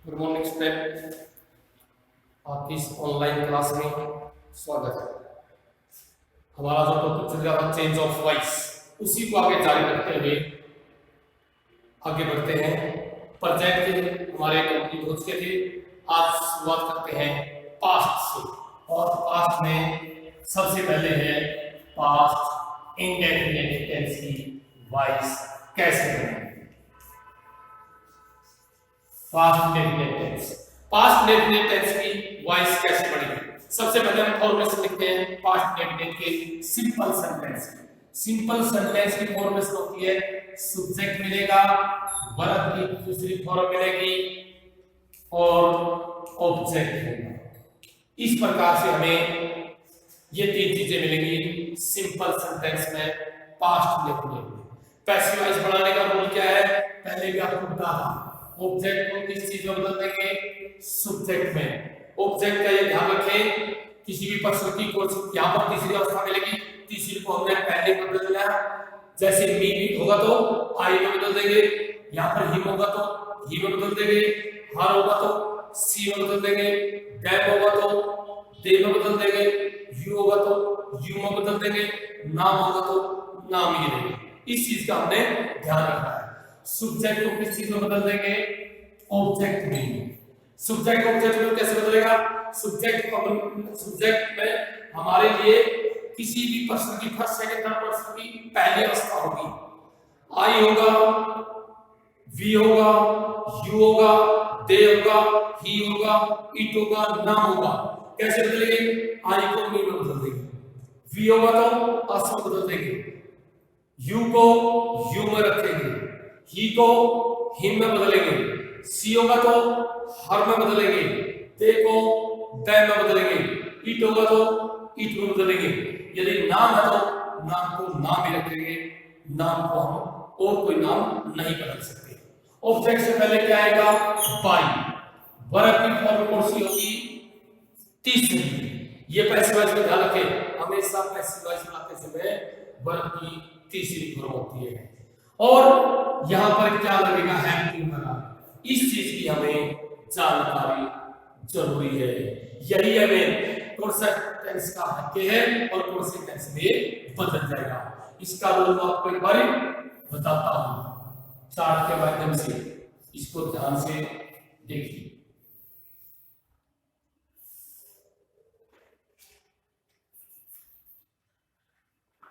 Good morning student, आपकी इस online class में स्वागत है। हमारा जो टॉपिक चल रहा था चेंज ऑफ वॉइस, उसी को आगे जारी रखते हुए आगे बढ़ते हैं। प्रेजेंट के हमारे कंप्लीट हो चुके थे। आज शुरुआत करते हैं पास्ट से, और पास्ट में सबसे पहले है पास्ट इंडेफिनिट टेंस की वॉइस कैसे बने। Past indefinite tense, past indefinite tense की वॉइस कैसे बढ़ेगी। सबसे पहले हम फॉर्मेशन लिखते हैं पास्ट इंडेफिनिट के सिंपल सेंटेंस की। सिंपल सेंटेंस की फॉर्मेशन होती है सब्जेक्ट मिलेगा, वर्ब की दूसरी फॉर्म मिलेगी और ऑब्जेक्ट होगा। इस प्रकार से हमें ये तीन चीजें मिलेंगी सिंपल सेंटेंस में पास्ट इंडेफिनिट में। पैसिव वॉइस बढ़ाने का रूल क्या है, पहले भी आपको बता था। ऑब्जेक्ट को किस चीज में बदल देंगे, सब्जेक्ट में। ऑब्जेक्ट का ये ध्यान रखें, किसी भी प्रश्न को यहाँ पर तीसरी अवस्था मिलेगी, तीसरी को हमने पहले बदल दिया। जैसे मी होगा तो आई में बदल देंगे, यहाँ पर हिम होगा तो ही में बदल देंगे, हर होगा तो सी में बदल देंगे, दैट होगा तो दे में बदल देंगे, यू होगा तो यू में बदल देंगे, नाम होगा तो नाम ही देंगे। इस चीज का हमने ध्यान रखना है। सब्जेक्ट को किस चीज में बदल देंगे, ऑब्जेक्ट में। सब्जेक्ट ऑब्जेक्ट में कैसे बदलेगा, सब्जेक्ट में हमारे लिए किसी भी पर्सन की फर्स्ट सेकंड थर्ड पर्सन की पहली अवस्था होगी। आई होगा, वी होगा, यू होगा, दे होगा, ही होगा, इट होगा, नाम होगा। कैसे बदलेंगे, आई को मी में बदल देंगे, वी होगा तो अस में बदल देंगे, यू को यू में रखेंगे, ही को हिम में बदलेंगे, सी होगा तो हर में बदलेंगे, ते को दै में बदलेंगे, इट होगा तो इट में बदलेंगे। यदि नाम है तो नाम को नाम ही रखेंगे, नाम को हम और कोई नाम नहीं बदल सकते। ऑब्जेक्ट से पहले क्या आएगा, बाई। वर्ब की फॉर्म कौन सी होगी, तीसरी। ये पैसिव वॉइस में ध्यान रखें, हमेशा पैसिव वॉइस बनाते समय वर्ब की तीसरी फॉर्म होती है। और यहां पर क्या लगेगा, हेल्पिंग वर्ब। इस चीज की हमें जानकारी जरूरी है। यही हमें कौन सा टेंस का हक है और कौन से टेंस में बदल जाएगा। इसका रूल मैं आपको एक बार बताता हूं चार्ट के माध्यम से, इसको ध्यान से देखिए।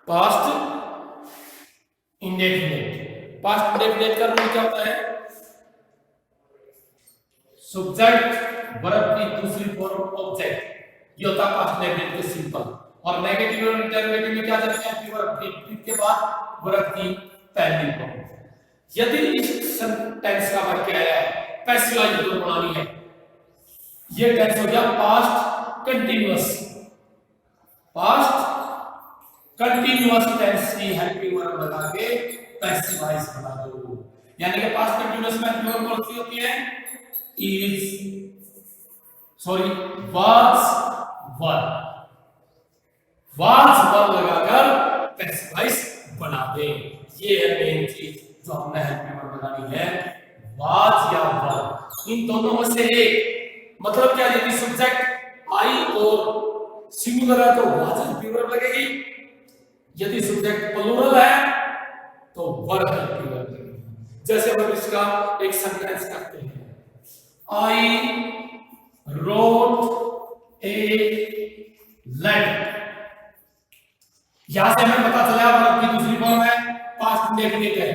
पास्ट इंडेफिनिट, पास्ट इंडेफिनिट का रूल क्या होता है, सब्जेक्ट वर्ब की दूसरी फॉर्म ऑब्जेक्ट, ये होता है पास्ट इंडेफिनिट के सिंपल। और नेगेटिव और इंटरोगेटिव में क्या जाते हैं, कि वर्ब के बाद वर्ब की पहली फॉर्म। यदि इस टेंस का वर्ग क्या है, पैसिव वॉइस बनानी है, ये टेंस हो गया past continuous. Past continuous tense की हेल्पिंग वर्ब लगा के पैसिव वॉइस बना दो। यानी कि पास्ट कंटीन्यूअस में हेल्पिंग वर्ब कौन सी होती है, वाज वर्ब लगाकर पैसिव वॉइस बना दे। ये है मेन चीज जो हमने हेल्पिंग वर्ब बनानी है, वाज या वर्ब। इन दोनों में से एक, मतलब क्या, यदि सब्जेक्ट आई और सिंगुलर है तो वाज हेल्पिंग वर्ब लगेगी, यदि सब्जेक्ट प्लूरल है तो वर्ब हेल्पिंग वर्ब लगेगी। जैसे हम इसका एक सेंटेंस करते हैं, I wrote a letter। यहां से हमें पता चला वर्ब की दूसरी फॉर्म है पास्ट इंडेफिनिट है।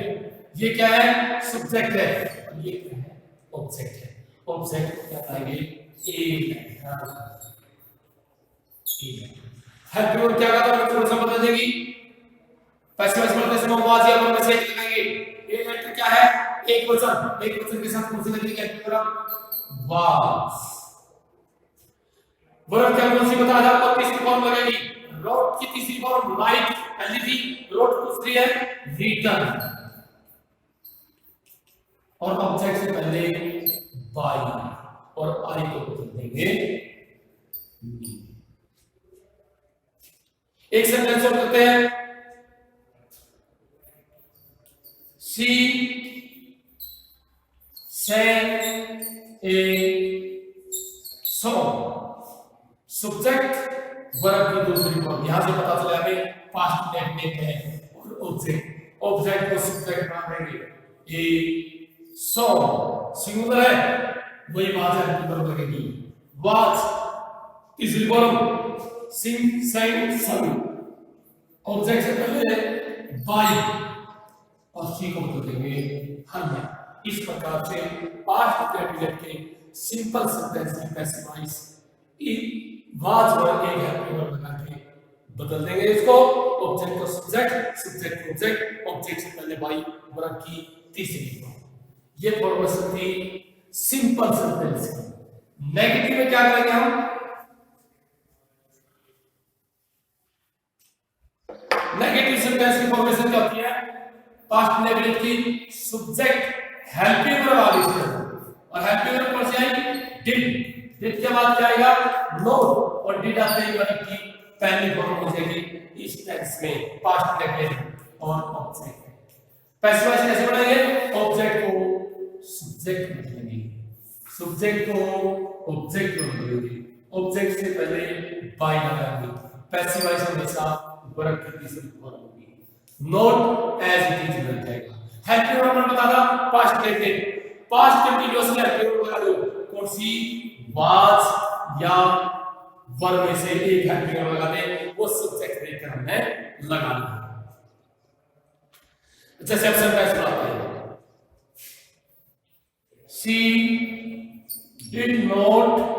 ये क्या है, सब्जेक्ट है, और ये क्या है, ऑब्जेक्ट है। ऑब्जेक्ट क्या कहेंगे, ए हेल्पिंग वर्ब क्या करता है, थोड़ा सा बता देगी। पैसिव वॉइस बोलते समय वाज या वर्ब में से एक लगाएंगे। ए लेटर क्या है, एक वचन, एक वचन के साथ कौन सी लगेगी हेल्पिंग वर्ब, वाज। वर्ब क्या कौन सी बता रहा, आपको तीसरी फॉर्म लगेगी। रोट की तीसरी फॉर्म राइट, पहली थी, रोट दूसरी है रिटन। और ऑब्जेक्ट से पहले बाय और आई को बदल देंगे। एक सेंटेंस और करते हैं, she sang a song. Subject verb की दूसरी फॉर्म, यहां से पता चला हमें पास्ट डेफिनेट है और ऑब्जेक्ट, ऑब्जेक्ट को सब्जेक्ट बना देंगे। ए सॉन्ग सिंगुलर है, वही वाज है वर्ब लगेगी। वाज तीसरी फॉर्म सिंग sang sung, ऑब्जेक्ट से पहले बाय और सी को बदल देंगे हर में। इस प्रकार से पास्ट डेफिनेट के सिंपल सेंटेंस की पैसिव वॉइस वाज वर्ब के हेल्पिंग वर्ब लगा के बदल देंगे इसको। ऑब्जेक्ट को सब्जेक्ट, सब्जेक्ट को ऑब्जेक्ट, ऑब्जेक्ट से पहले बाय वर्ब की तीसरी फॉर्म। ये फॉर्मेशन थी सिंपल सेंटेंस की। नेगेटिव में क्या करेंगे हम? नेगेटिव सेंटेंस की फॉर्मेशन क्या होती है? पास्ट नेगेटिव की सब्जेक्ट हेल्पिंग वर्ब आगे से, और हेल्पिंग वर्ब कौन सी आएगी? डिड। डिड के बाद क्या आएगा? नोट, और डिड आते ही वर्ब की पहली फॉर्म हो जाएगी इस टेंस में, पास्ट नेगेटिव और ऑब्जेक्ट। पैसिव वॉइस कैसे बनाएंगे? ऑब्जेक्ट को सब्जेक्ट में बदलेंगे, सब्जेक्ट को ऑब्जेक्ट में बदलेंगे, ऑब्जेक्ट से पहले बाय लगाएंगे। पैसिव वॉइस हमेशा वर्ब की तीसरी फॉर्म होगी। नोट एज इट इज बन जाएगा। हेल्पिंग वर्ब मैंने बताया पास्ट नेगेटिव, पास्ट कंटीन्यूअस में हेल्पिंग वर्ब लगा दो, कौन सी? वाज या वर्ब में से एक हेल्पिंग वर्ब लगा दे, वो सब्जेक्ट देकर हमने लगा लिया। जैसे ऑप्शन का इसमें आता है, she did not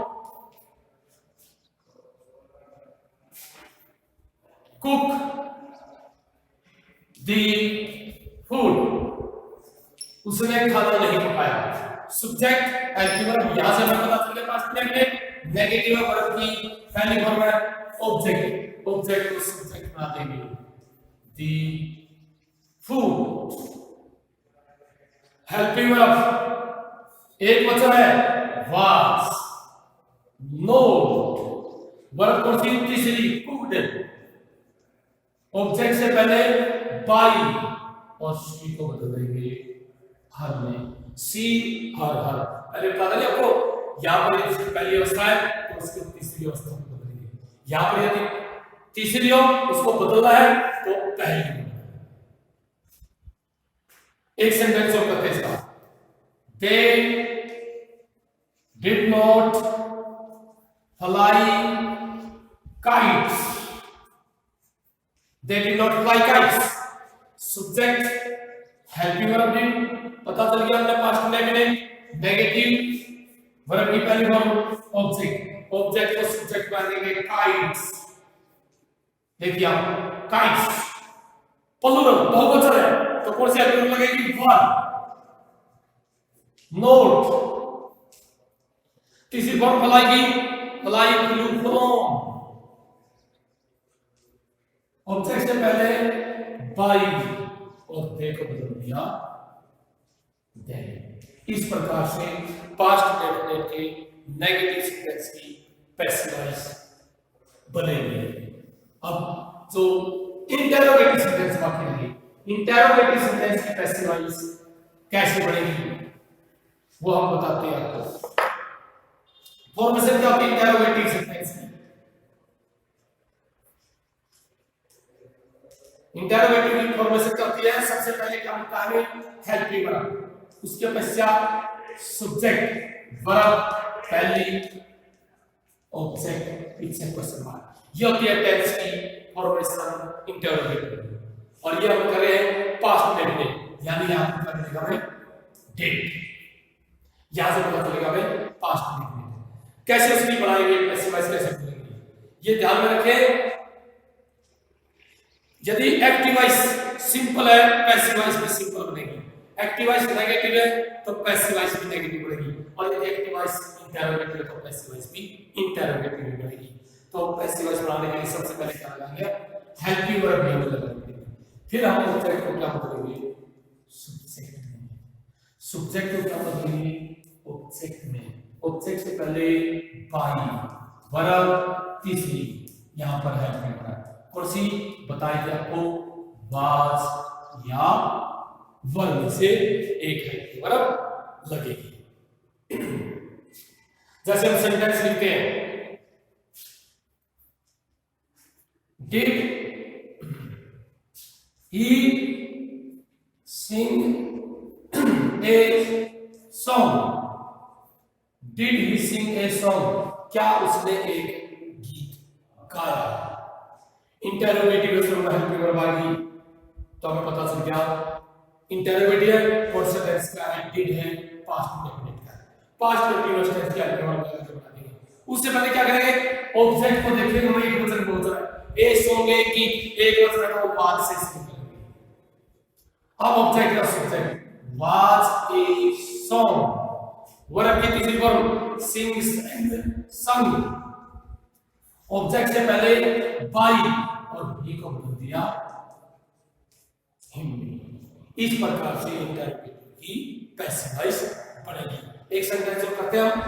cook the food, उसने खाना नहीं पकाया। सब्जेक्ट हेल्पिंग वर्ब, यहां से हमें पता चल गया पास्ट नेगेटिव, नेगेटिव वर्ब की पहली फॉर्म है ऑब्जेक्ट, ऑब्जेक्ट को सब्जेक्ट बना देंगे। the food हेल्पिंग वर्ब एक वचन है was, नोट वर्ब कौन सी? तीसरी cooked, ऑब्जेक्ट से पहले बाय और सी को बदल देंगे हर में। सी हर हर पहले बता देंगे आपको, यहां पर इसकी पहली अवस्था है तो उसको तीसरी अवस्था में बदलेंगे। यहां पर यदि तीसरी हो उसको बदलना है तो पहली। एक सेंटेंस और करते हैं इसका, they did not fly kites, they did not fly kites, subject helping verb did, पता चल गया हमने पास्ट नेगेटिव, नेगेटिव वर्ब की पहली फॉर्म ऑब्जेक्ट, ऑब्जेक्ट को सब्जेक्ट बना देंगे kites। देखिए आप kites प्लूरल बहुवचन है तो कौन सी हेल्पिंग वर्ब लगेगी? वन। नोट तीसरी फॉर्म फ्लाई की, फ्लाई फ्लू फ्रॉम, ऑब्जेक्ट से पहले बाय और दे को बदल दिया दे। इस प्रकार से पास्ट डेफिनेट के नेगेटिव सेंटेंस की पैसिव वॉइस बनेगी। अब जो इंटरोगेटिव सेंटेंस बाकी रही, इंटरोगेटिव सेंटेंस की पैसिव वॉइस कैसे बनेगी वो हम बताते हैं आपको। फॉर्मेशन क्या होती है इंटरोगेटिव सेंटेंस की? इंटरोगेटिव की फॉर्मेशन क्या होती है? सबसे पहले क्या होता है? हेल्पिंग वर्ब, उसके पश्चात सब्जेक्ट वर्ब पहली, ऑब्जेक्ट पीछे क्वेश्चन मार्क। ये होती है टेंस की फॉर्मेशन इंटरोगेटिव। और ये हम करें पास्ट डेफिनेट, यानी यहां पर कर देगा मैं डिड, यहां से पता चलेगा मैं पास्ट डेफिनेट। कैसे उसकी बनाएंगे पैसिव वॉइस कैसे बनेगी ये ध्यान में रखें। यदि एक्टिव वॉइस सिंपल है पैसिव वॉइस भी सिंपल बनेगी, एक्टिव वॉइस नेगेटिव है तो पैसिव वॉइस भी नेगेटिव बनेगी, और यदि एक्टिव वॉइस इंटरोगेटिव है तो पैसिव वॉइस भी इंटरोगेटिव बनेगी। तो पैसिव वॉइस बनाने के लिए सबसे पहले क्या लगाएंगे? हेल्पिंग वर्ब भी लगाएंगे। फिर हम ऑब्जेक्ट को क्या बदलेंगे? सब्जेक्ट में। सब्जेक्ट को क्या बदलेंगे? ऑब्जेक्ट में। ऑब्जेक्ट से पहले बाय, वर्ब तीसरी, यहां पर हेल्पिंग वर्ब कौन सी बताई थी आपको? वाज या वर्ब से एक हेल्पिंग वर्ब लगेगी। जैसे हम सेंटेंस लिखते हैं, did he sing a song, did he sing a song, क्या उसने एक गीत गाया। इंटरोगेटिव में हेल्पिंग वर्ब आ गई तो हमें पता चल गया इंटरोगेटिव और सेंटेंस का डिड है, पास्ट इंडेफिनिट का, पास्ट कंटीन्यूअस टेंस की हेल्पिंग वर्ब लगा के बना देंगे। उससे पहले क्या करेंगे, ऑब्जेक्ट को देखेंगे, हमें एक वचन बोल रहा है ए सॉन्ग ए गीत, एक वचन है तो बाद से शुरू करेंगे। अब ऑब्जेक्ट का subject was a song, verb की तीसरी फॉर्म सिंग्स एंड संग, ऑब्जेक्ट से पहले बाई और भी को बदल दिया हिम। इस प्रकार से इंटरप्रेट की पैसिव वॉइस बनेगी। एक सेंटेंस और करते हैं हम,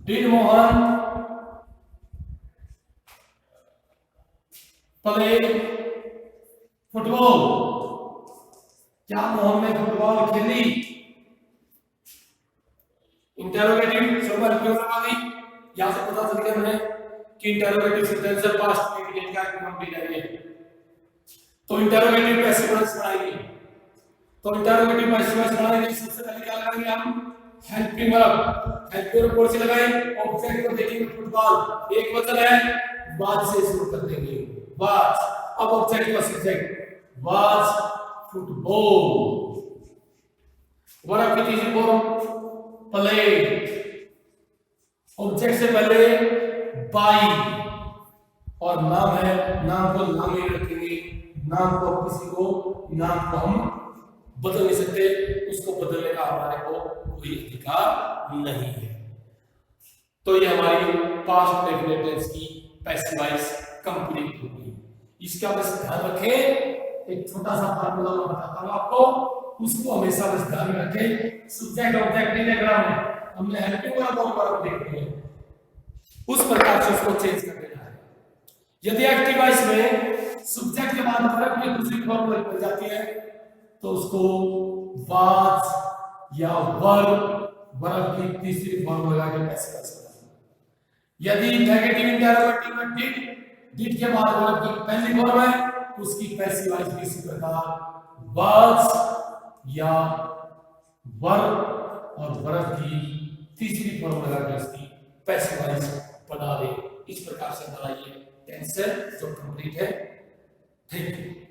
डिड मोहन प्ले फुटबॉल, क्या मोहन ने फुटबॉल खेली। इंटरोगेटिव सवाल क्यों आ गई, यहां से पता चल गया हमें कि इंटरोगेटिव सेंटेंस से पास्ट इंडेफिनिट का फॉर्म भी लेंगे तो इंटरोगेटिव पैसिव वॉइस बनाएंगे। तो इंटरोगेटिव पैसिव वॉइस बनाने के सबसे पहले क्या लगाएंगे हम, हेल्पिंग वर्ब। हेल्पिंग वर्ब कौन सी लगाएं, ऑब्जेक्ट को देखेंगे फुटबॉल, एक वचन है, वाज से शुरू कर देंगे वाज। अब ऑब्जेक्ट का सब्जेक्ट वाज फुटबॉल, वर्ब की तीसरी फॉर्म प्ले, ऑब्जेक्ट से पहले बाई और नाम है, नाम को नाम ही रखेंगे, नाम को किसी को नाम को हम बदल नहीं सकते, उसको बदलने का हमारे को कोई अधिकार नहीं है। तो ये हमारी पास्ट इंडेफिनिट टेंस की पैसिव वॉइस कंप्लीट हो गई। इसका बस ध्यान रखें, एक छोटा सा फार्मूला मैं बताता हूं आपको, उसको हमेशा बस ध्यान में रखें। सब्जेक्ट ऑब्जेक्ट नहीं देख रहा हूं, हमने हेल्पिंग वर्ब और वर्ब देखते हैं, उस प्रकार से उसको चेंज कर देना है। यदि एक्टिव वॉइस में सब्जेक्ट के बाद वर्ब की दूसरी फॉर्म बन जाती है तो उसको वाज या वर्ब, वर्ब की तीसरी फॉर्म लगा के पैसिव वॉइस बनाना। यदि नेगेटिव इंटरोगेटिव में डिड, डिड के बाद वर्ब की पहली फॉर्म है, उसकी पैसिव वॉइस इसी प्रकार वाज या वर्ब और वर्ब की तीसरी फॉर्म लगा के उसकी पैसिव वॉइस बना दे। इस प्रकार से हमारा ये टेंस जो कंप्लीट है। Thank you.